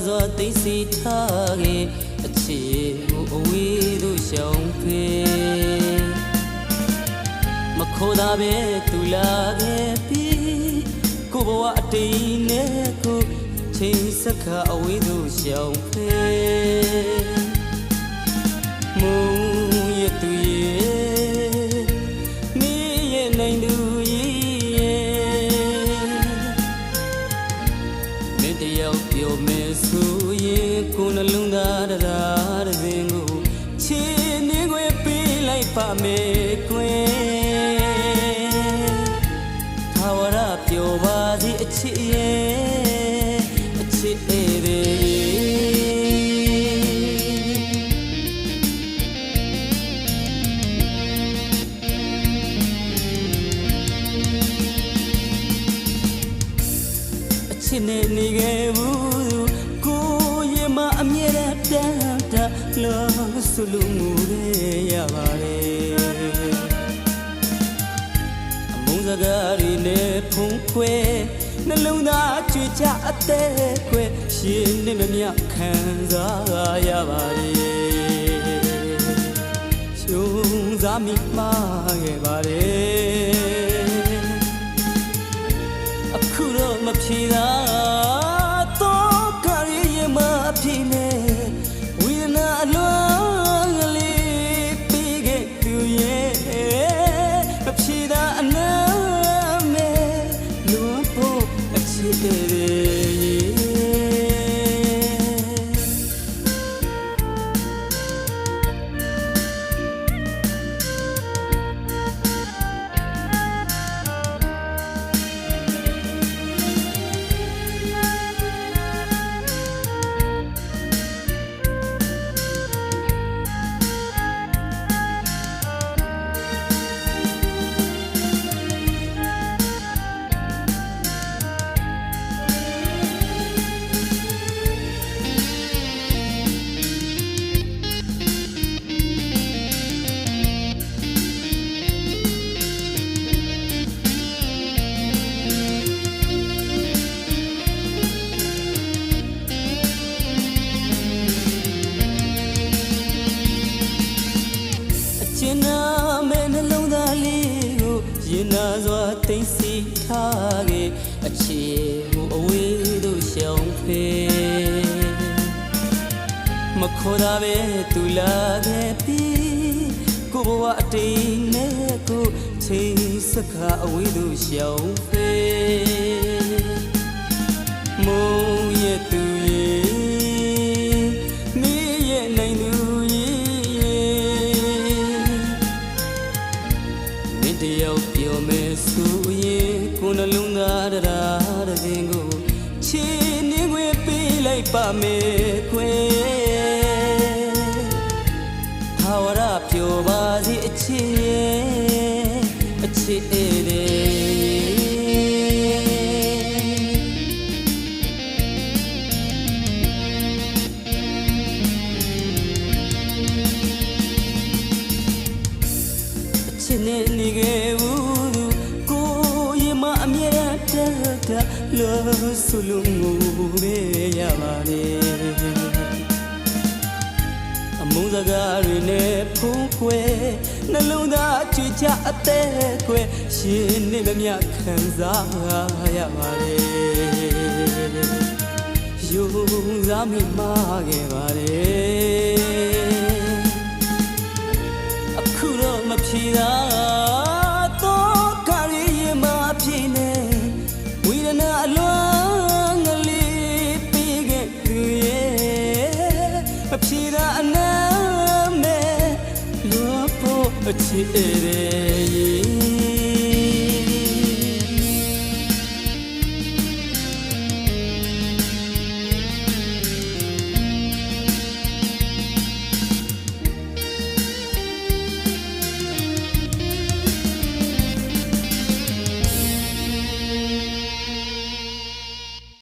စွာသိစီထားခဲ့အခြေကိုအဝေးသို့ရှောင်ဖေမခိုးတာပဲသူလာခဲ့ပြီးကိုဘဝအတိတ်နဲ့ကိုချိန်စခါအဝေးသို့ရှောင်ဖေမုံရသူရဲ့မင်းရဲ့နိုင်သူပြောမယ်ဆိုရင်ကိုယ်နှလုံးသားတရားတစ်စင်ကိုချီနေခွေပေးလိုက်ပါမယ်ကွယ်ထာဝရပြောပါစီအချစ်ရဲ့အချစ်အချစ်နဲ့နေခဲ့ဘူးကိုရဲ့မအမြဲတမ်းတာလို့ဆိုလို့ငိုရပါတယ်အမုန်းစကားတွေနဲ့ဖုံးခွဲနှလုံးသားကြွေချအသေးခွဲရှင်နေမမြခံစားရပါတယ်ရှုံးစားမိမှားခဲ့ပါတယ်အခုတော့မဖြေတာတော့ကာရီမအဖြစ်နဲ့ဝိညာဉ်အလွန်ကလေးပြီးခဲ့သူရဲ့မဖြေတာအနာမဲ့လွန်ဖို့အချစ်တွေရင်နာစွာသိစီထားခဲ့အခြေကိုအဝေးသို့ရှောင်ဖေမခေါ်တာပဲသူလာခဲ့ပြီးကိုဘဝအတိတ်နဲ့ကိုချိန်စခါအဝေးသို့ရှောင်ဖေမုံရဲ့သူရဲ့မင်းရဲ့နိုင်သူတယောက်ပြောမယ်ဆိုရင်ကိုယ်နှလုံးသားတရားတစ်စင်ကိုချီနေခွေပေးလိုက်ပါမယ်ခွေထာဝရပြောပါစီအချစ်ရဲ့အချစ်တွေချစ်နေနေခဲ့ဘူးကိုရဲ့မအမြဲတမ်းလို့ဆိုလို့ငိုရပါတယ်အမုန်းစကားတွေနဲ့ဖုံးခွဲနှလုံးသားကြွေချအသေးခွဲရှင်နေမမြခံစားရပါတယ်ယုံစားမိမှားခဲ့ပါတယ်အခုတော့မဖြေတာတော့ကာရီမအဖြစ်နဲ့ဝိညာဉ်အလွန်ကလေးပြီးခဲ့သူရဲ့မဖြေတာအနာမဲ့လို့ဖို့အချစ်တွေ